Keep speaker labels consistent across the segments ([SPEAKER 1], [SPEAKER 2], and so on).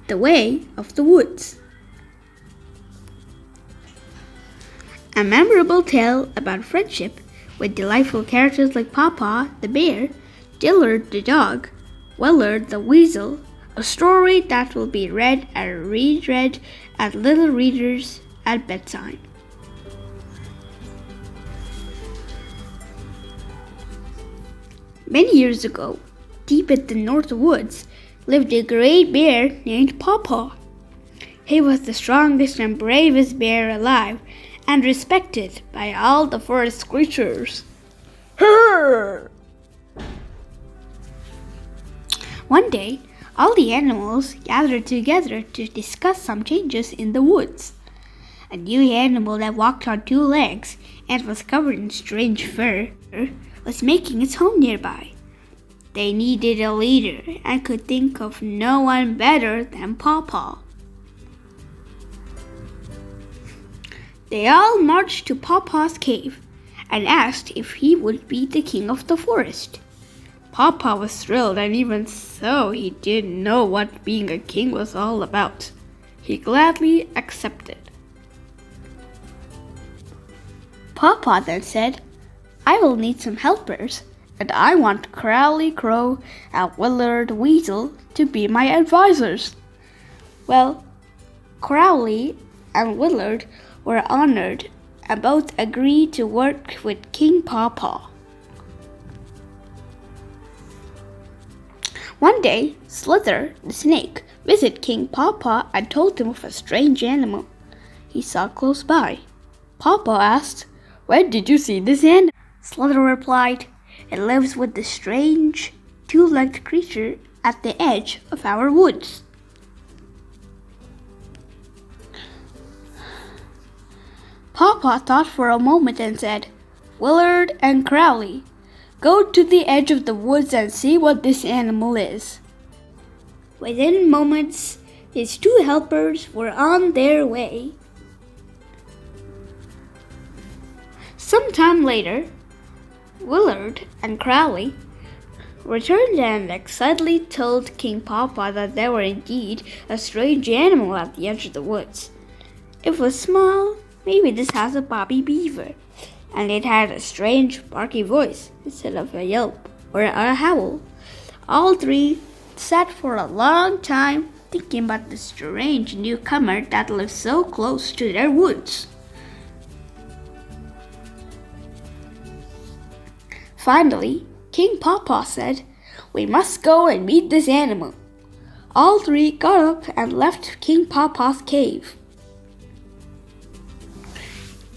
[SPEAKER 1] The Way of the Woods. A memorable tale about friendship with delightful characters like Pawpaw the bear, Dillard the dog, Willard the weasel, a story that will be read and reread at little readers at bedtime. Many years ago, deep in the north woods, lived a great bear named Pawpaw. He was the strongest and bravest bear alive, and respected by all the forest creatures. One day, all the animals gathered together to discuss some changes in the woods. A new animal that walked on two legs and was covered in strange fur was making its home nearby. They needed a leader and could think of no one better than Pawpaw. They all marched to Pawpaw's cave and asked if he would be the king of the forest. Pawpaw was thrilled, and even so, he didn't know what being a king was all about. He gladly accepted. Pawpaw then said, "I will need some helpers, and I want Crowley Crow and Willard Weasel to be my advisors." Well, Crowley and Willard were honored and both agreed to work with King Pawpaw. One day, Slither, the snake, visited King Pawpaw and told him of a strange animal he saw close by. Pawpaw asked, "Where did you see this animal?" Slither replied, "It lives with the strange, two-legged creature at the edge of our woods." Pawpaw thought for a moment and said, "Willard and Crowley, go to the edge of the woods and see what this animal is." Within moments, his two helpers were on their way. Sometime later, Willard and Crowley returned and excitedly told King Pawpaw that there were indeed a strange animal at the edge of the woods. It was small, maybe the size of Bobby Beaver, and it had a strange, barky voice instead of a yelp or a howl. All three sat for a long time thinking about the strange newcomer that lived so close to their woods. Finally, King Pawpaw said, "We must go and meet this animal." All three got up and left King Pawpaw's cave.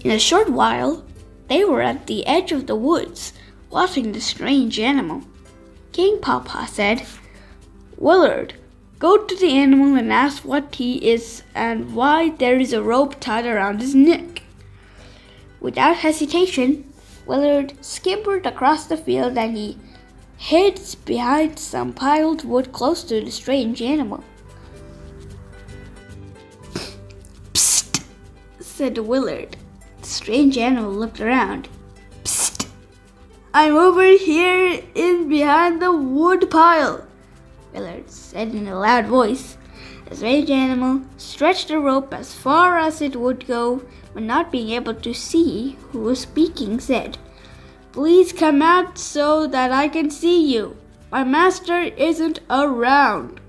[SPEAKER 1] In a short while, they were at the edge of the woods, watching the strange animal. King Pawpaw said, "Willard, go to the animal and ask what he is and why there is a rope tied around his neck." Without hesitation, Willard scampered across the field and he hid behind some piled wood close to the strange animal. "Psst," said Willard. The strange animal looked around. "Psst! I'm over here in behind the wood pile," Willard said in a loud voice. The strange animal stretched the rope as far as it would go, but not being able to see who was speaking, said, "Please come out so that I can see you. My master isn't around."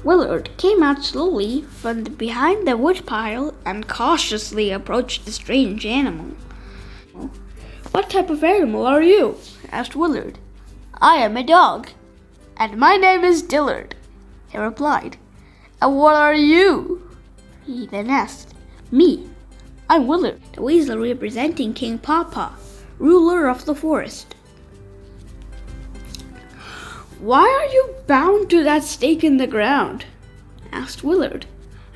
[SPEAKER 1] Willard came out slowly from behind the woodpile and cautiously approached the strange animal. "What type of animal are you?" asked Willard. "I am a dog, and my name is Dillard," he replied. "And what are you?" he then asked. "Me, I'm Willard, the weasel representing King Pawpaw, ruler of the forest." "Why are you bound to that stake in the ground?" asked Willard.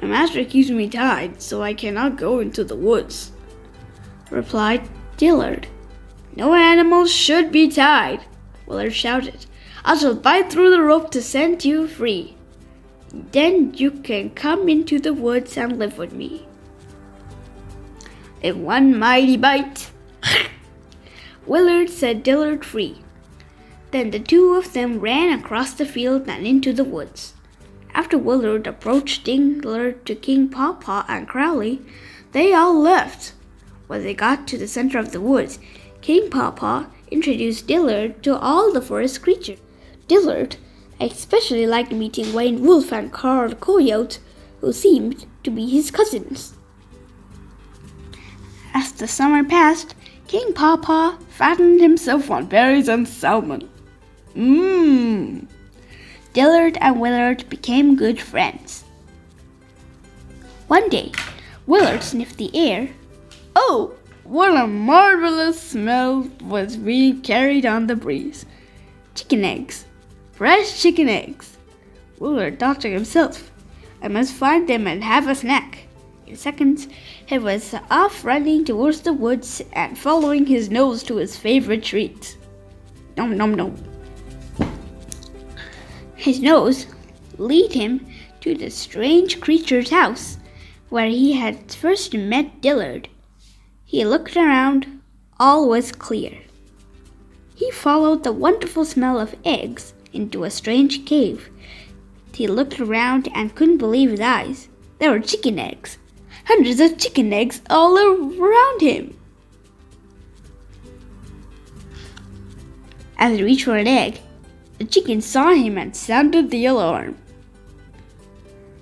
[SPEAKER 1] "My master keeps me tied, so I cannot go into the woods," replied Dillard. "No animal should be tied," Willard shouted. "I shall bite through the rope to set you free. Then you can come into the woods and live with me." In one mighty bite, Willard set Dillard free. Then the two of them ran across the field and into the woods. After Willard approached Dillard to King Pawpaw and Crowley, they all left. When they got to the center of the woods, King Pawpaw introduced Dillard to all the forest creatures. Dillard especially liked meeting Wayne Wolf and Carl Coyote, who seemed to be his cousins. As the summer passed, King Pawpaw fattened himself on berries and salmon. Dillard and Willard became good friends. One day, Willard sniffed the air. Oh, what a marvelous smell was being carried on the breeze. Chicken eggs. Fresh chicken eggs. Willard thought to himself, I must find them and have a snack. In seconds, he was off running towards the woods and following his nose to his favorite treat. Nom nom nom. His nose led him to the strange creature's house, where he had first met Dillard. He looked around. All was clear. He followed the wonderful smell of eggs into a strange cave. He looked around and couldn't believe his eyes. There were chicken eggs. Hundreds of chicken eggs all around him. As he reached for an egg, the chicken saw him and sounded the alarm.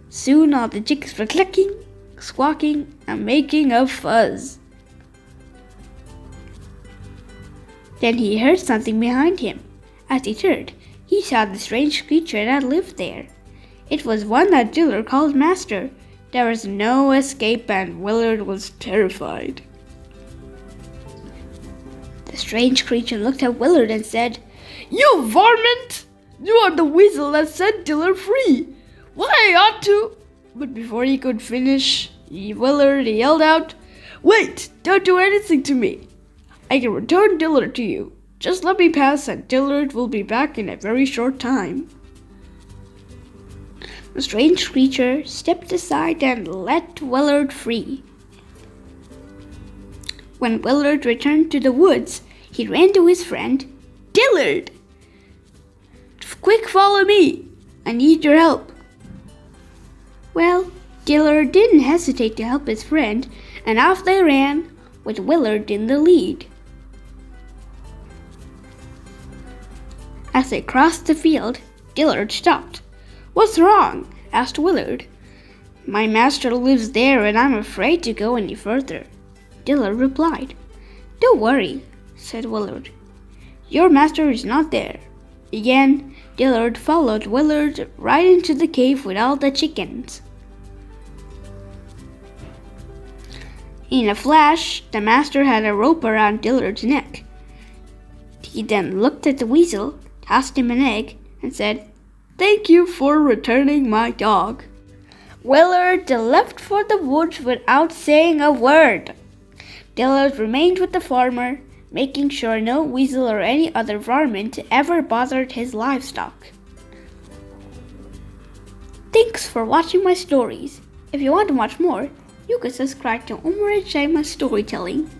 [SPEAKER 1] Soon all the chickens were clucking, squawking, and making a fuzz. Then he heard something behind him. As he turned, he saw the strange creature that lived there. It was one that Dillard called Master. There was no escape, and Willard was terrified. The strange creature looked at Willard and said, You varmint! You are the weasel that set Dillard free. Why, I ought to... But before he could finish, Willard yelled out, Wait! Don't do anything to me. I can return Dillard to you. Just let me pass and Dillard will be back in a very short time. The strange creature stepped aside and let Willard free. When Willard returned to the woods, he ran to his friend, Dillard. Quick, follow me. I need your help. Well, Dillard didn't hesitate to help his friend, and off they ran, with Willard in the lead. As they crossed the field, Dillard stopped. What's wrong? Asked Willard. My master lives there and I'm afraid to go any further. Dillard replied. Don't worry, said Willard. Your master is not there. Again, Dillard followed Willard right into the cave with all the chickens. In a flash, the master had a rope around Dillard's neck. He then looked at the weasel, tossed him an egg, and said, Thank you for returning my dog. Willard left for the woods without saying a word. Dillard remained with the farmer, making sure no weasel or any other varmint ever bothered his livestock. Thanks for watching my stories. If you want to watch more, you can subscribe to Umar and Shaima's Storytelling.